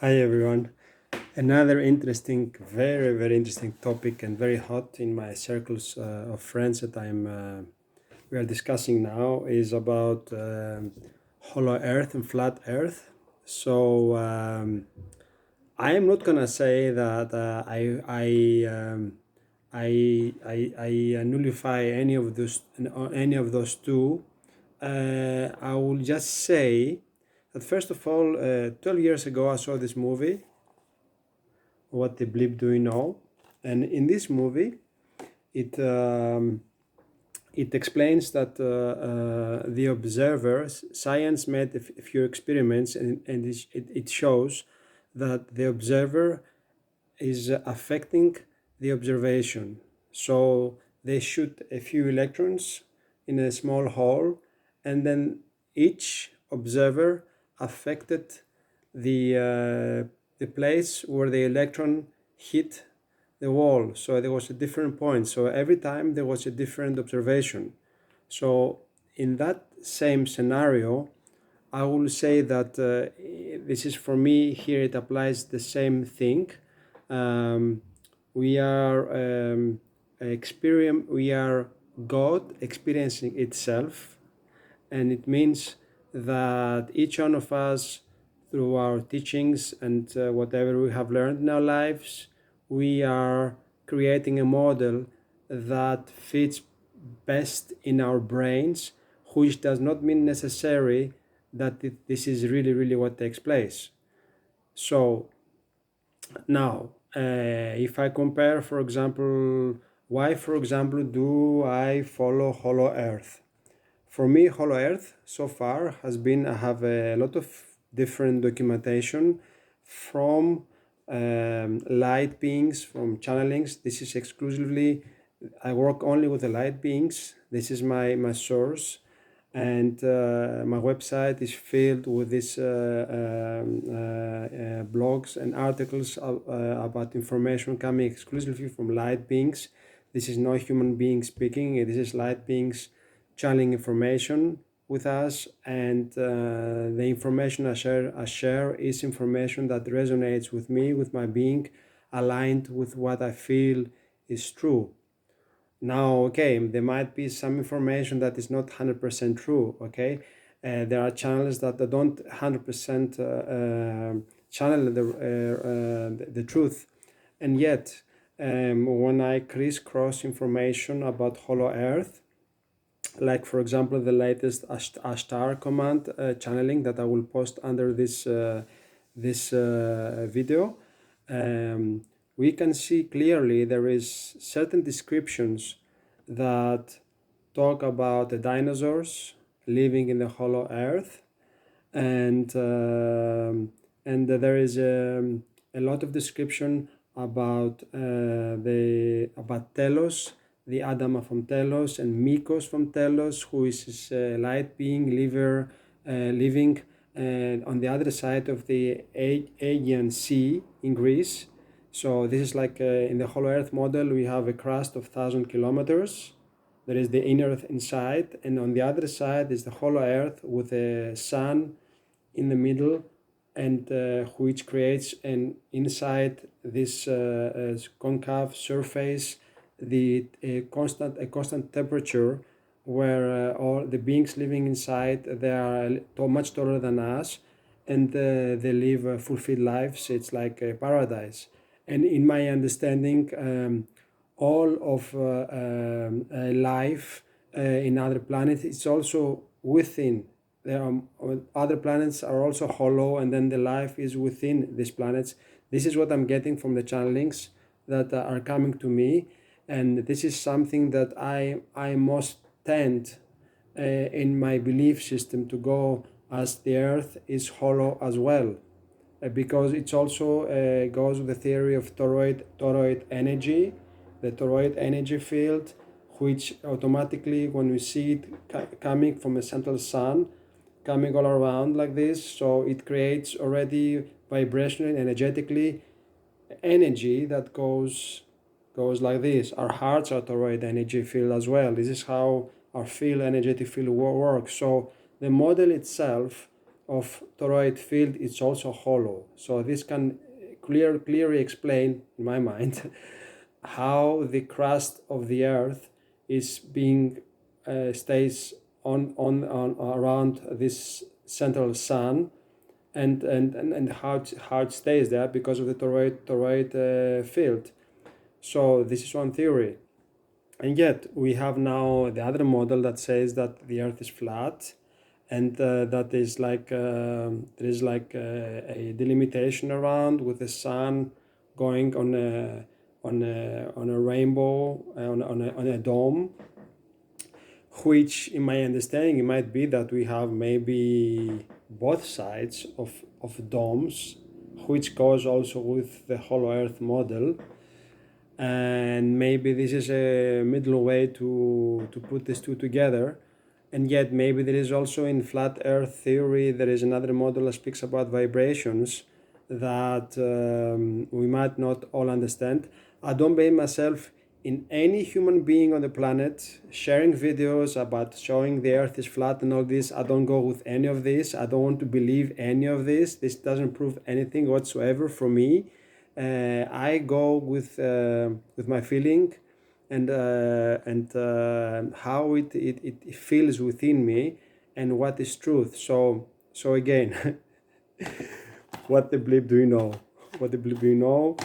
Hi everyone. Another interesting, very interesting topic and very hot in my circles of friends that we are discussing now is about hollow Earth and flat Earth. So I am not gonna say that I nullify any of those two. I will just say that first of all, 12 years ago I saw this movie, What the Bleep Do You Know? And in this movie, it it explains that the observers, science made a few experiments, and it shows that the observer is affecting the observation. So they shoot a few electrons in a small hole, and then each observer affected the place where the electron hit the wall. So there was a different point. So every time there was a different observation. So in that same scenario, I will say that this is for me here. It applies the same thing. Um, we are we are God experiencing itself, and it means that each one of us, through our teachings and whatever we have learned in our lives, we are creating a model that fits best in our brains, which does not mean necessary that this is really what takes place. So now, if I compare, for example, why, for example, do I follow Hollow Earth? For me, Hollow Earth so far has been, I have a lot of different documentation from light beings, from channelings. This is exclusively, I work only with the light beings. This is my source. And my website is filled with these blogs and articles about information coming exclusively from light beings. This is not human beings speaking. This is light beings channeling information with us, and the information I share is information that resonates with me, with my being, aligned with what I feel is true. Now, okay, there might be some information that is not 100% true, okay? There are channels that don't 100% channel the truth. And yet, when I crisscross information about Hollow Earth, like for example the latest Ashtar command channeling that I will post under this video, we can see clearly there is certain descriptions that talk about the dinosaurs living in the hollow earth, and there is a lot of description about about Telos, the Adama from Telos, and Mikos from Telos, who is this light being living on the other side of the Aegean Sea in Greece. So this is like in the Hollow Earth model, we have a crust of 1,000 kilometers. There is the inner earth inside, and on the other side is the hollow earth with the sun in the middle, and which creates an inside this concave surface the a constant temperature, where all the beings living inside, they are much taller than us, and they live fulfilled lives. It's like a paradise. And in my understanding, all of life in other planets, it's also within. There are other planets are also hollow, and then the life is within these planets. This is what I'm getting from the channelings that are coming to me, and this is something that I most tend in my belief system to go, as the earth is hollow as well, because it's also goes with the theory of toroid energy, the toroid energy field, which automatically, when we see it coming from a central sun, coming all around like this, so it creates already vibrationally, energetically, energy that goes like this. Our hearts are toroid energy field as well. This is how our field, energetic field, works. So the model itself of toroid field is also hollow. So this can clearly explain, in my mind, how the crust of the Earth is being stays on around this central sun, and how it stays there because of the toroid field. So this is one theory. And yet we have now the other model that says that the Earth is flat, and that is like there is like a delimitation around with the sun going on a rainbow, on a dome, which in my understanding it might be that we have maybe both sides of domes, which goes also with the hollow earth model. And maybe this is a middle way to put these two together. And yet maybe there is also in flat earth theory, there is another model that speaks about vibrations that we might not all understand. I don't blame myself in any human being on the planet sharing videos about showing the earth is flat and all this. I don't go with any of this. I don't want to believe any of this. This doesn't prove anything whatsoever for me. I go with my feeling and how it feels within me and what is truth. So again, what the bleep do you know? What the bleep do you know?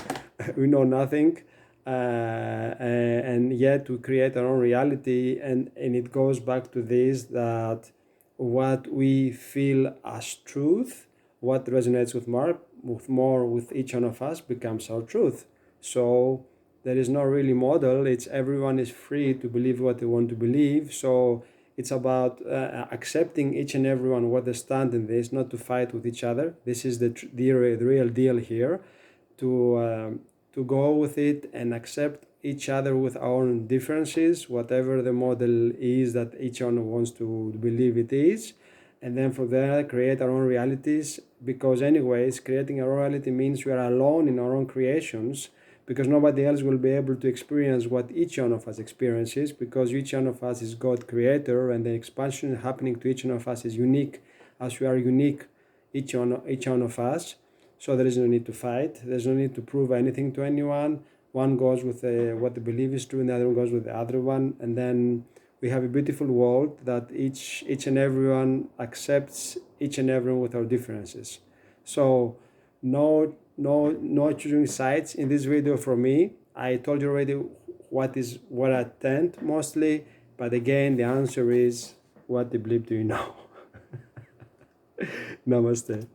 We know nothing, and yet we create our own reality, and it goes back to this, that what we feel as truth, what resonates more with each one of us becomes our truth. So there is no really model. It's everyone is free to believe what they want to believe. So it's about accepting each and everyone what they stand in this, not to fight with each other. This is the real deal here, to go with it and accept each other with our own differences, whatever the model is that each one wants to believe it is. And then from there create our own realities, because anyways creating our own reality means we are alone in our own creations, because nobody else will be able to experience what each one of us experiences, because each one of us is God creator, and the expansion happening to each one of us is unique, as we are unique, each one of us. So there is no need to fight. There's no need to prove anything to anyone. One goes with what they believe is true, and the other one goes with the other one, and then we have a beautiful world that each and everyone accepts each and everyone with our differences. So no choosing sides in this video from me. I told you already what I tend mostly, but again the answer is, what the bleep do you know? Namaste.